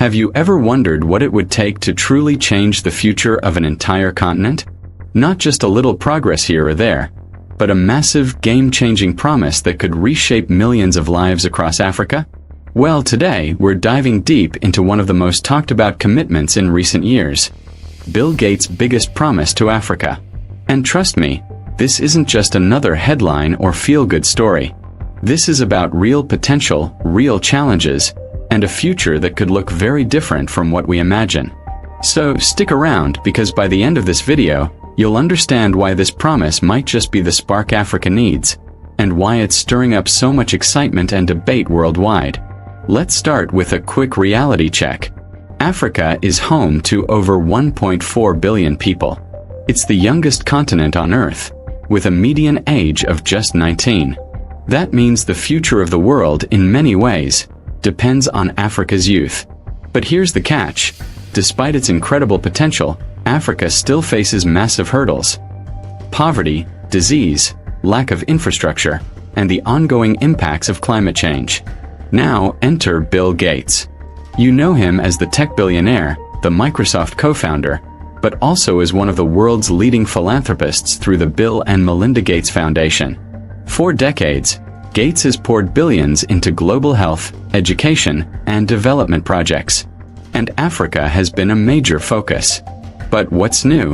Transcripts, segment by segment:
Have you ever wondered what it would take to truly change the future of an entire continent? Not just a little progress here or there, but a massive, game-changing promise that could reshape millions of lives across Africa? Well, today, we're diving deep into one of the most talked about commitments in recent years. Bill Gates' biggest promise to Africa. And trust me, this isn't just another headline or feel-good story. This is about real potential, real challenges, and a future that could look very different from what we imagine. So stick around, because by the end of this video, you'll understand why this promise might just be the spark Africa needs, and why it's stirring up so much excitement and debate worldwide. Let's start with a quick reality check. Africa is home to over 1.4 billion people. It's the youngest continent on Earth, with a median age of just 19. That means the future of the world, in many ways, depends on Africa's youth. But here's the catch. Despite its incredible potential, Africa still faces massive hurdles. Poverty, disease, lack of infrastructure, and the ongoing impacts of climate change. Now enter Bill Gates. You know him as the tech billionaire, the Microsoft co-founder, but also as one of the world's leading philanthropists through the Bill and Melinda Gates Foundation. For decades, Gates has poured billions into global health, education, and development projects. And Africa has been a major focus. But what's new?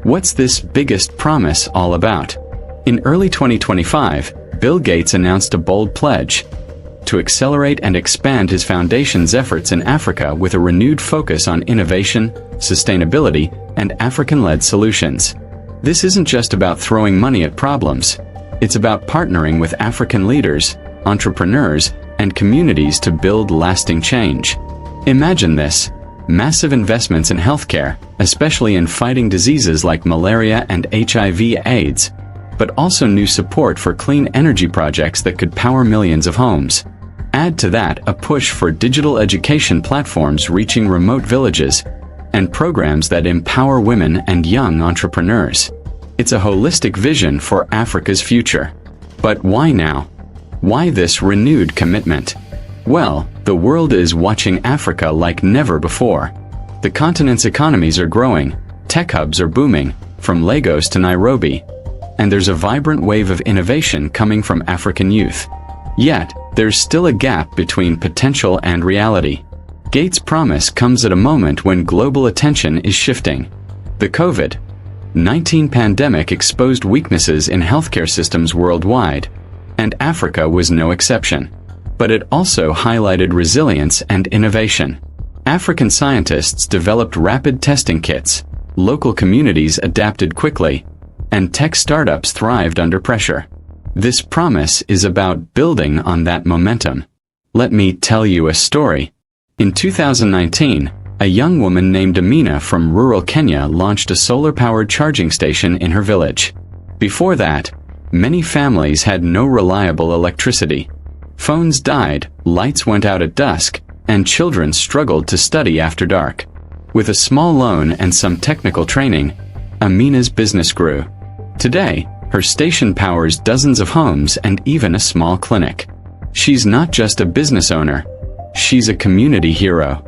What's this biggest promise all about? In early 2025, Bill Gates announced a bold pledge to accelerate and expand his foundation's efforts in Africa with a renewed focus on innovation, sustainability, and African-led solutions. This isn't just about throwing money at problems. It's about partnering with African leaders, entrepreneurs, and communities to build lasting change. Imagine this: massive investments in healthcare, especially in fighting diseases like malaria and HIV/AIDS, but also new support for clean energy projects that could power millions of homes. Add to that a push for digital education platforms reaching remote villages, and programs that empower women and young entrepreneurs. It's a holistic vision for Africa's future. But why now? Why this renewed commitment? Well, the world is watching Africa like never before. The continent's economies are growing, tech hubs are booming, from Lagos to Nairobi, and there's a vibrant wave of innovation coming from African youth. Yet, there's still a gap between potential and reality. Gates' promise comes at a moment when global attention is shifting. The COVID-19 pandemic exposed weaknesses in healthcare systems worldwide, and Africa was no exception. But it also highlighted resilience and innovation. African scientists developed rapid testing kits, local communities adapted quickly, and tech startups thrived under pressure. This promise is about building on that momentum. Let me tell you a story. In 2019, a young woman named Amina from rural Kenya launched a solar-powered charging station in her village. Before that, many families had no reliable electricity. Phones died, lights went out at dusk, and children struggled to study after dark. With a small loan and some technical training, Amina's business grew. Today, her station powers dozens of homes and even a small clinic. She's not just a business owner, she's a community hero.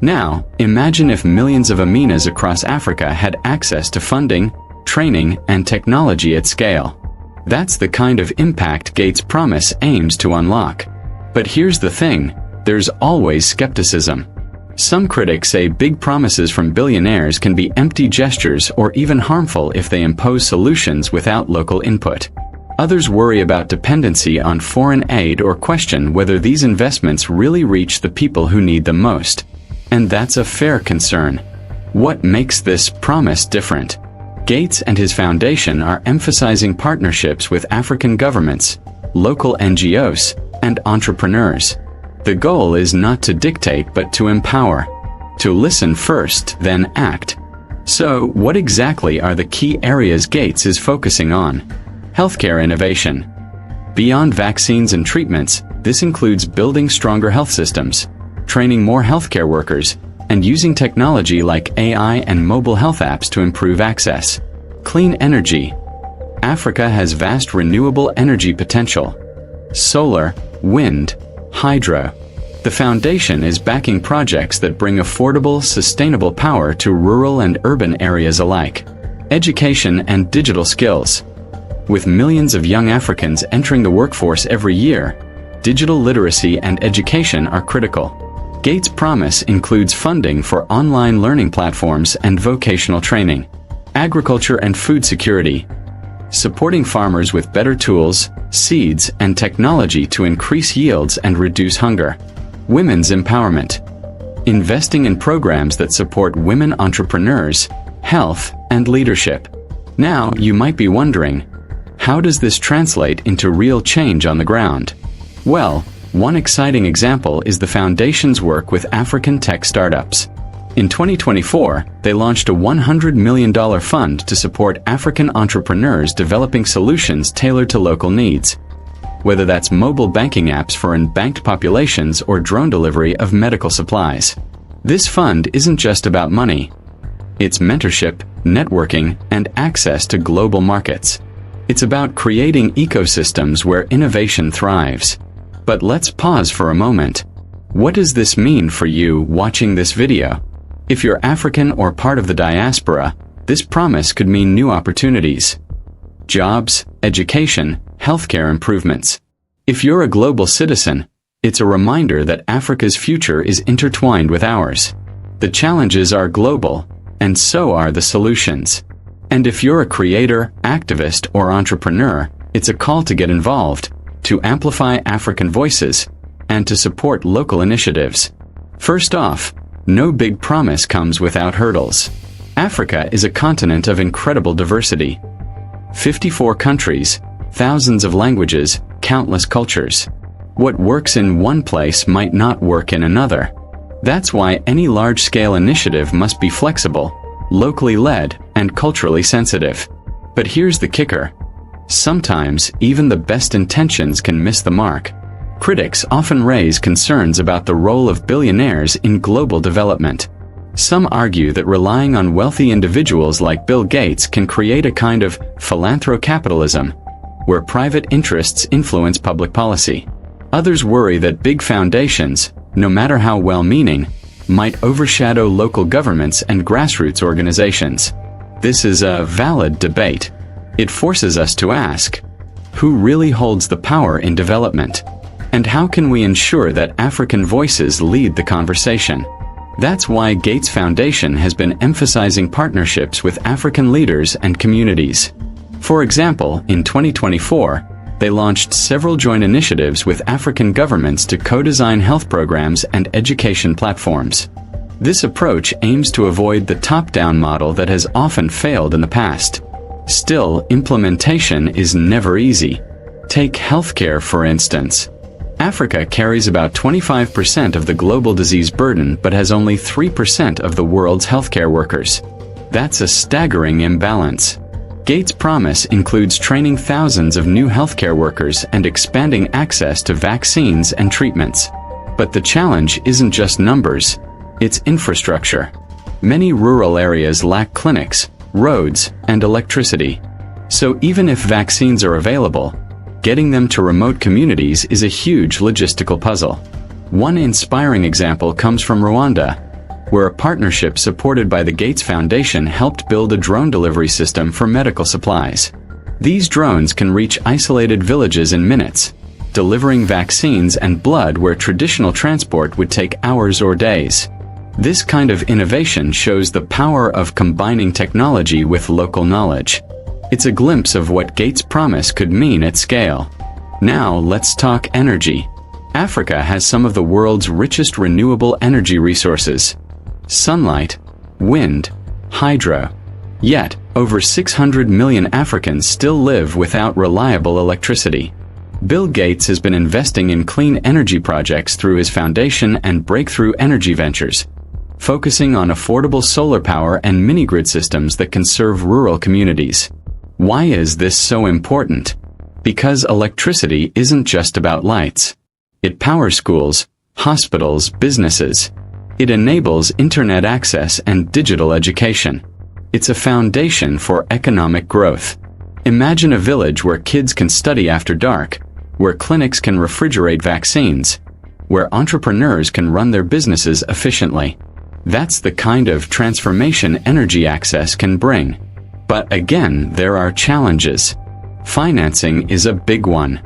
Now, imagine if millions of Aminas across Africa had access to funding, training, and technology at scale. That's the kind of impact Gates' promise aims to unlock. But here's the thing, there's always skepticism. Some critics say big promises from billionaires can be empty gestures or even harmful if they impose solutions without local input. Others worry about dependency on foreign aid or question whether these investments really reach the people who need them most. And that's a fair concern. What makes this promise different? Gates and his foundation are emphasizing partnerships with African governments, local NGOs, and entrepreneurs. The goal is not to dictate but to empower. To listen first, then act. So, what exactly are the key areas Gates is focusing on? Healthcare innovation. Beyond vaccines and treatments, this includes building stronger health systems, training more healthcare workers, and using technology like AI and mobile health apps to improve access. Clean energy. Africa has vast renewable energy potential. Solar, wind, hydro, The foundation is backing projects that bring affordable, sustainable power to rural and urban areas alike. Education and digital skills. With millions of young Africans entering the workforce every year, digital literacy and education are critical. Gates' promise includes funding for online learning platforms and vocational training. Agriculture and food security. Supporting farmers with better tools, seeds, and technology to increase yields and reduce hunger. Women's empowerment. Investing in programs that support women entrepreneurs, health, and leadership. Now, you might be wondering, how does this translate into real change on the ground? Well, one exciting example is the Foundation's work with African tech startups. In 2024, they launched a $100 million fund to support African entrepreneurs developing solutions tailored to local needs. Whether that's mobile banking apps for unbanked populations or drone delivery of medical supplies. This fund isn't just about money. It's mentorship, networking, and access to global markets. It's about creating ecosystems where innovation thrives. But let's pause for a moment. What does this mean for you watching this video? If you're African or part of the diaspora, this promise could mean new opportunities. Jobs, education, healthcare improvements. If you're a global citizen, it's a reminder that Africa's future is intertwined with ours. The challenges are global, and so are the solutions. And if you're a creator, activist, or entrepreneur, it's a call to get involved, to amplify African voices, and to support local initiatives. First off, no big promise comes without hurdles. Africa is a continent of incredible diversity. 54 countries, thousands of languages, countless cultures. What works in one place might not work in another. That's why any large-scale initiative must be flexible, locally led, and culturally sensitive. But here's the kicker. Sometimes, even the best intentions can miss the mark. Critics often raise concerns about the role of billionaires in global development. Some argue that relying on wealthy individuals like Bill Gates can create a kind of philanthrocapitalism, where private interests influence public policy. Others worry that big foundations, no matter how well-meaning, might overshadow local governments and grassroots organizations. This is a valid debate. It forces us to ask, who really holds the power in development? And how can we ensure that African voices lead the conversation? That's why Gates Foundation has been emphasizing partnerships with African leaders and communities. For example, in 2024, they launched several joint initiatives with African governments to co-design health programs and education platforms. This approach aims to avoid the top-down model that has often failed in the past. Still, implementation is never easy. Take healthcare, for instance. Africa carries about 25% of the global disease burden but has only 3% of the world's healthcare workers. That's a staggering imbalance. Gates' promise includes training thousands of new healthcare workers and expanding access to vaccines and treatments. But the challenge isn't just numbers, it's infrastructure. Many rural areas lack clinics, roads, and electricity. So even if vaccines are available, getting them to remote communities is a huge logistical puzzle. One inspiring example comes from Rwanda, where a partnership supported by the Gates Foundation helped build a drone delivery system for medical supplies. These drones can reach isolated villages in minutes, delivering vaccines and blood where traditional transport would take hours or days. This kind of innovation shows the power of combining technology with local knowledge. It's a glimpse of what Gates' promise could mean at scale. Now let's talk energy. Africa has some of the world's richest renewable energy resources. Sunlight, wind, hydro. Yet, over 600 million Africans still live without reliable electricity. Bill Gates has been investing in clean energy projects through his foundation and breakthrough energy ventures, focusing on affordable solar power and mini-grid systems that can serve rural communities. Why is this so important? Because electricity isn't just about lights. It powers schools, hospitals, businesses. It enables internet access and digital education. It's a foundation for economic growth. Imagine a village where kids can study after dark, where clinics can refrigerate vaccines, where entrepreneurs can run their businesses efficiently. That's the kind of transformation energy access can bring. But again, there are challenges. Financing is a big one.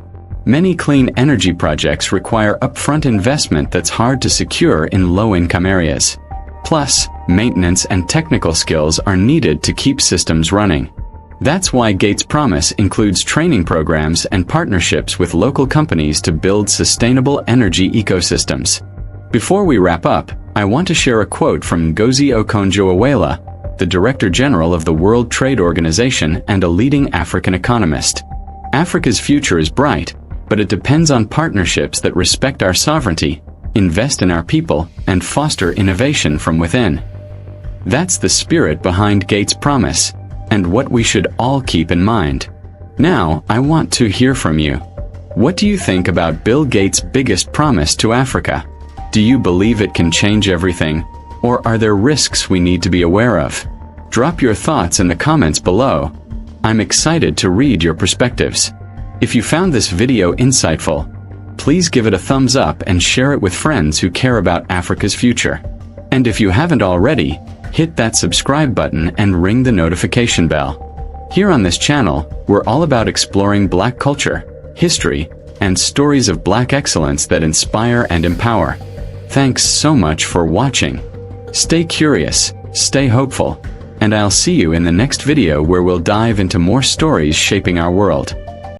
Many clean energy projects require upfront investment that's hard to secure in low-income areas. Plus, maintenance and technical skills are needed to keep systems running. That's why Gates Promise includes training programs and partnerships with local companies to build sustainable energy ecosystems. Before we wrap up, I want to share a quote from Ngozi Okonjo-Iweala, the Director General of the World Trade Organization and a leading African economist. Africa's future is bright, but it depends on partnerships that respect our sovereignty, invest in our people, and foster innovation from within. That's the spirit behind Gates Promise, and what we should all keep in mind. Now, I want to hear from you. What do you think about Bill Gates' biggest promise to Africa? Do you believe it can change everything, or are there risks we need to be aware of? Drop your thoughts in the comments below. I'm excited to read your perspectives. If you found this video insightful, please give it a thumbs up and share it with friends who care about Africa's future. And if you haven't already, hit that subscribe button and ring the notification bell. Here on this channel, we're all about exploring Black culture, history, and stories of Black excellence that inspire and empower. Thanks so much for watching. Stay curious, stay hopeful, and I'll see you in the next video where we'll dive into more stories shaping our world.